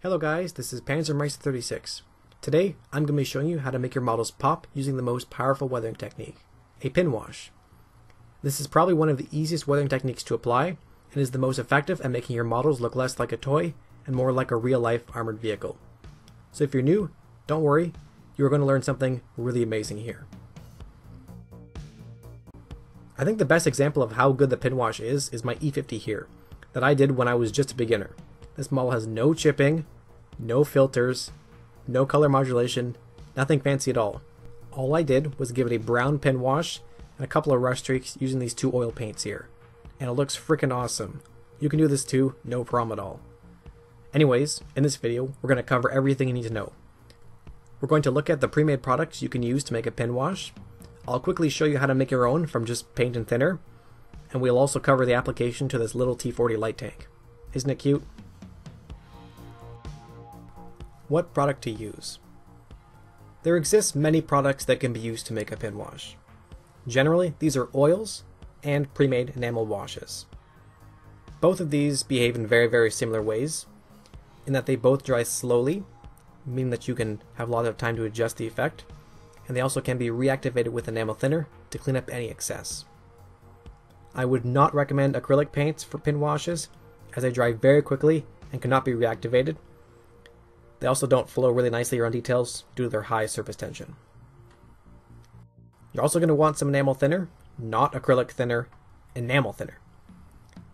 Hello guys, this is Panzermeister36. Today, I'm going to be showing you how to make your models pop using the most powerful weathering technique, a pinwash. This is probably one of the easiest weathering techniques to apply, and is the most effective at making your models look less like a toy and more like a real-life armored vehicle. So if you're new, don't worry, you are going to learn something really amazing here. I think the best example of how good the pinwash is my E50 here, that I did when I was just a beginner. This model has no chipping, no filters, no color modulation, nothing fancy at all. All I did was give it a brown pin wash and a couple of rush streaks using these two oil paints here. And it looks freaking awesome. You can do this too, no problem at all. Anyways, in this video, we're going to cover everything you need to know. We're going to look at the pre-made products you can use to make a pin wash. I'll quickly show you how to make your own from just paint and thinner. And we'll also cover the application to this little T40 light tank. Isn't it cute? What product to use? There exist many products that can be used to make a pin wash. Generally, these are oils and pre-made enamel washes. Both of these behave in very similar ways, in that they both dry slowly, meaning that you can have a lot of time to adjust the effect, and they also can be reactivated with enamel thinner to clean up any excess. I would not recommend acrylic paints for pin washes, as they dry very quickly and cannot be reactivated. They also don't flow really nicely around details due to their high surface tension. You're also going to want some enamel thinner, not acrylic thinner, enamel thinner.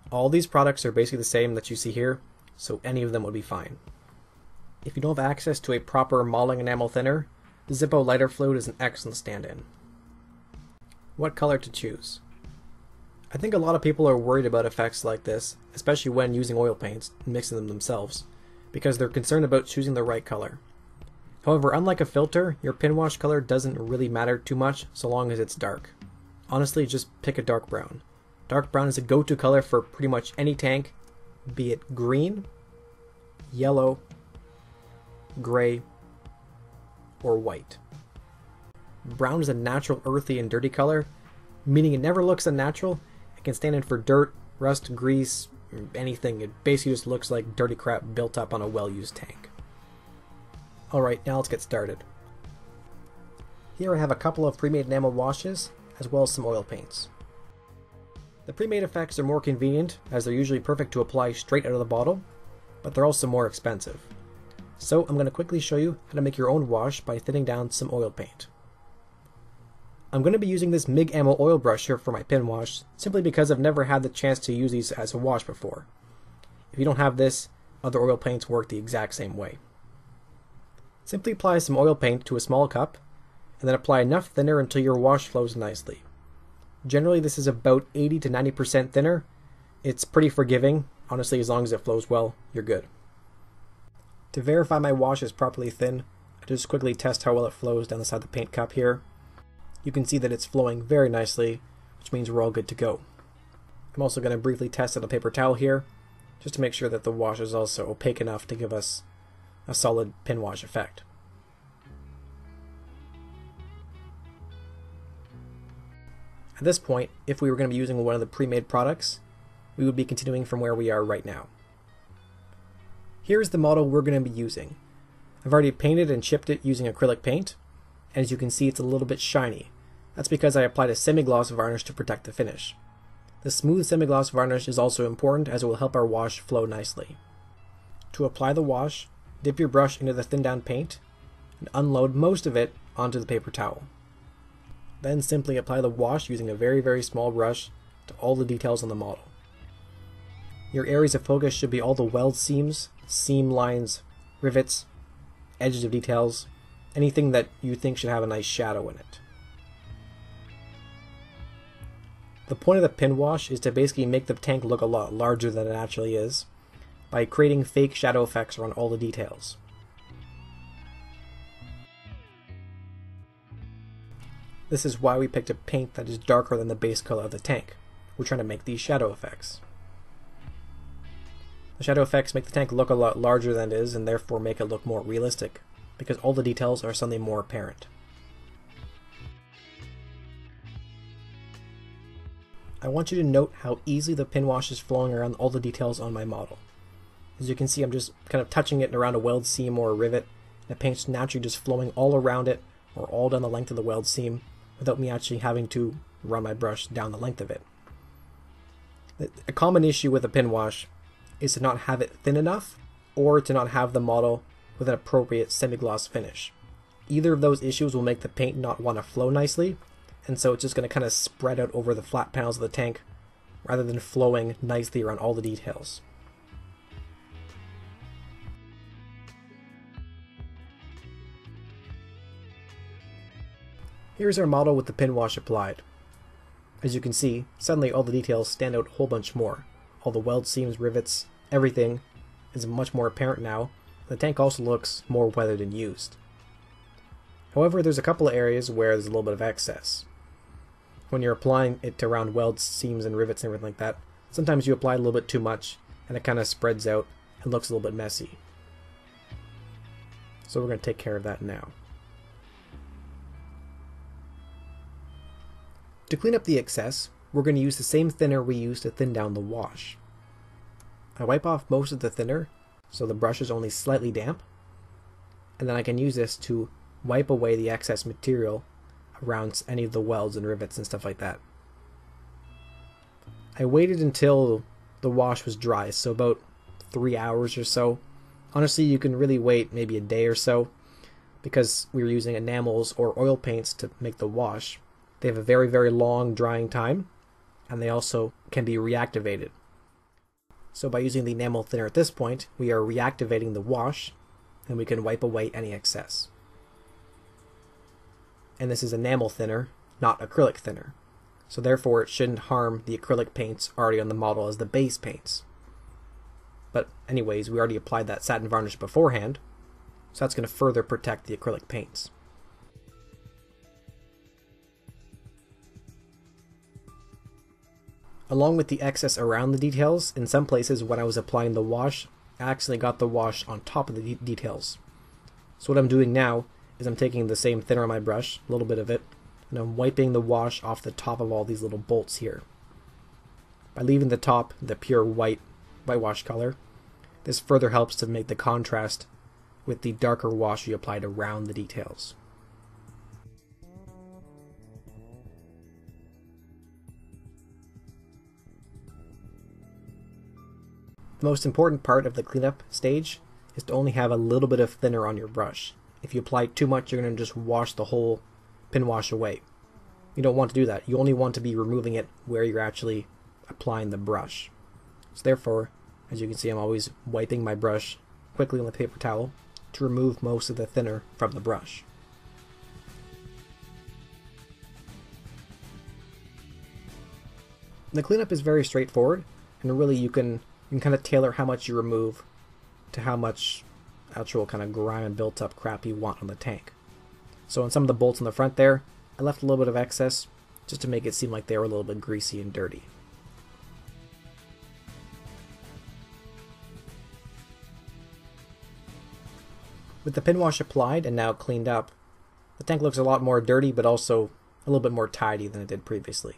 All these products are basically the same that you see here, so any of them would be fine. If you don't have access to a proper modeling enamel thinner, the Zippo lighter fluid is an excellent stand-in. What color to choose? I think a lot of people are worried about effects like this, especially when using oil paints and mixing them themselves, because they're concerned about choosing the right color. However, unlike a filter, your pin wash color doesn't really matter too much so long as it's dark. Honestly, just pick a dark brown. Dark brown is a go-to color for pretty much any tank, be it green, yellow, gray, or white. Brown is a natural earthy and dirty color, meaning it never looks unnatural. It can stand in for dirt, rust, grease, anything. It basically just looks like dirty crap built up on a well-used tank. Alright, now let's get started. Here I have a couple of pre-made enamel washes, as well as some oil paints. The pre-made effects are more convenient, as they're usually perfect to apply straight out of the bottle, but they're also more expensive. So I'm going to quickly show you how to make your own wash by thinning down some oil paint. I'm going to be using this MIG Ammo oil brush here for my pin wash, simply because I've never had the chance to use these as a wash before. If you don't have this, other oil paints work the exact same way. Simply apply some oil paint to a small cup, and then apply enough thinner until your wash flows nicely. Generally this is about 80 to 90% thinner. It's pretty forgiving, honestly, as long as it flows well, you're good. To verify my wash is properly thin, I just quickly test how well it flows down the side of the paint cup here. You can see that it's flowing very nicely, which means we're all good to go. I'm also going to briefly test on a paper towel here, just to make sure that the wash is also opaque enough to give us a solid pin wash effect. At this point, if we were going to be using one of the pre-made products, we would be continuing from where we are right now. Here's the model we're going to be using. I've already painted and chipped it using acrylic paint, and as you can see it's a little bit shiny. That's because I applied a semi-gloss varnish to protect the finish. The smooth semi-gloss varnish is also important as it will help our wash flow nicely. To apply the wash, dip your brush into the thinned down paint and unload most of it onto the paper towel. Then simply apply the wash using a very small brush to all the details on the model. Your areas of focus should be all the weld seams, seam lines, rivets, edges of details, anything that you think should have a nice shadow in it. The point of the pin wash is to basically make the tank look a lot larger than it actually is, by creating fake shadow effects around all the details. This is why we picked a paint that is darker than the base color of the tank. We're trying to make these shadow effects. The shadow effects make the tank look a lot larger than it is and therefore make it look more realistic, because all the details are suddenly more apparent. I want you to note how easily the pin wash is flowing around all the details on my model. As you can see, I'm just kind of touching it around a weld seam or a rivet, and the paint's naturally just flowing all around it or all down the length of the weld seam without me actually having to run my brush down the length of it. A common issue with a pin wash is to not have it thin enough or to not have the model with an appropriate semi-gloss finish. Either of those issues will make the paint not want to flow nicely, and so it's just going to kind of spread out over the flat panels of the tank rather than flowing nicely around all the details. Here's our model with the pin wash applied. As you can see, suddenly all the details stand out a whole bunch more. All the weld seams, rivets, everything is much more apparent now. The tank also looks more weathered and used. However, there's a couple of areas where there's a little bit of excess. When you're applying it to around weld seams and rivets and everything like that, sometimes you apply a little bit too much and it kind of spreads out and looks a little bit messy. So we're going to take care of that now. To clean up the excess, we're going to use the same thinner we used to thin down the wash. I wipe off most of the thinner so the brush is only slightly damp, and then I can use this to wipe away the excess material around any of the welds and rivets and stuff like that. I waited until the wash was dry, so about 3 hours or so. Honestly, you can really wait maybe a day or so, because we were using enamels or oil paints to make the wash. They have a very, very long drying time, and they also can be reactivated. So by using the enamel thinner at this point, we are reactivating the wash, and we can wipe away any excess. And this is enamel thinner, not acrylic thinner. So therefore it shouldn't harm the acrylic paints already on the model as the base paints. But anyways, we already applied that satin varnish beforehand, so that's going to further protect the acrylic paints. Along with the excess around the details, in some places when I was applying the wash, I actually got the wash on top of the details. So what I'm doing now is I'm taking the same thinner on my brush, a little bit of it, and I'm wiping the wash off the top of all these little bolts here. By leaving the top the pure whitewash color, this further helps to make the contrast with the darker wash you applied around the details. The most important part of the cleanup stage is to only have a little bit of thinner on your brush. If you apply too much, you're going to just wash the whole pin wash away. You don't want to do that. You only want to be removing it where you're actually applying the brush. So therefore, as you can see, I'm always wiping my brush quickly on the paper towel to remove most of the thinner from the brush. The cleanup is very straightforward, and really you can kind of tailor how much you remove to how much actual kind of grime and built up crap you want on the tank. So on some of the bolts on the front there, I left a little bit of excess just to make it seem like they were a little bit greasy and dirty. With the pin wash applied and now cleaned up, the tank looks a lot more dirty but also a little bit more tidy than it did previously.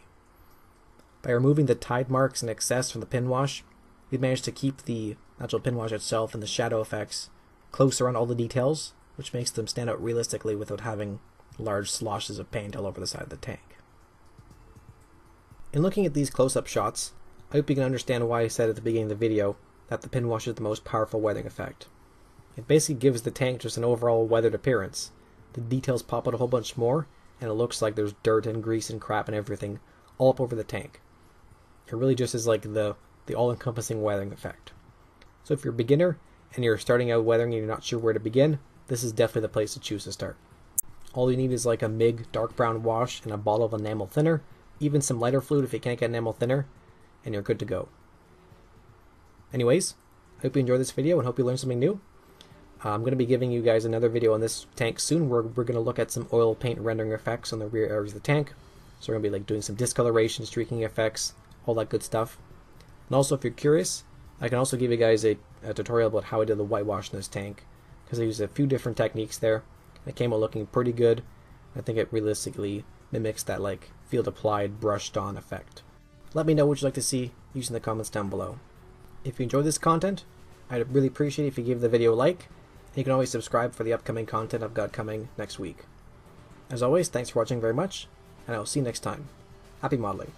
By removing the tide marks and excess from the pin wash, we've managed to keep the actual pin wash itself and the shadow effects close around all the details, which makes them stand out realistically without having large sloshes of paint all over the side of the tank. In looking at these close-up shots, I hope you can understand why I said at the beginning of the video that the pin wash is the most powerful weathering effect. It basically gives the tank just an overall weathered appearance. The details pop out a whole bunch more, and it looks like there's dirt and grease and crap and everything all up over the tank. It really just is like the all-encompassing weathering effect. So if you're a beginner and you're starting out weathering and you're not sure where to begin, this is definitely the place to choose to start. All you need is like a MIG dark brown wash and a bottle of enamel thinner, even some lighter fluid if you can't get enamel thinner, and you're good to go. Anyways, I hope you enjoyed this video and hope you learned something new. I'm going to be giving you guys another video on this tank soon where we're going to look at some oil paint rendering effects on the rear areas of the tank. So we're going to be like doing some discoloration, streaking effects, all that good stuff. And also, if you're curious, I can also give you guys a tutorial about how I did the whitewash in this tank, because I used a few different techniques there. It came out looking pretty good. I think it realistically mimics that like field applied, brushed on effect. Let me know what you'd like to see using the comments down below. If you enjoyed this content, I'd really appreciate it if you give the video a like, and you can always subscribe for the upcoming content I've got coming next week. As always, thanks for watching very much, and I will see you next time. Happy modeling.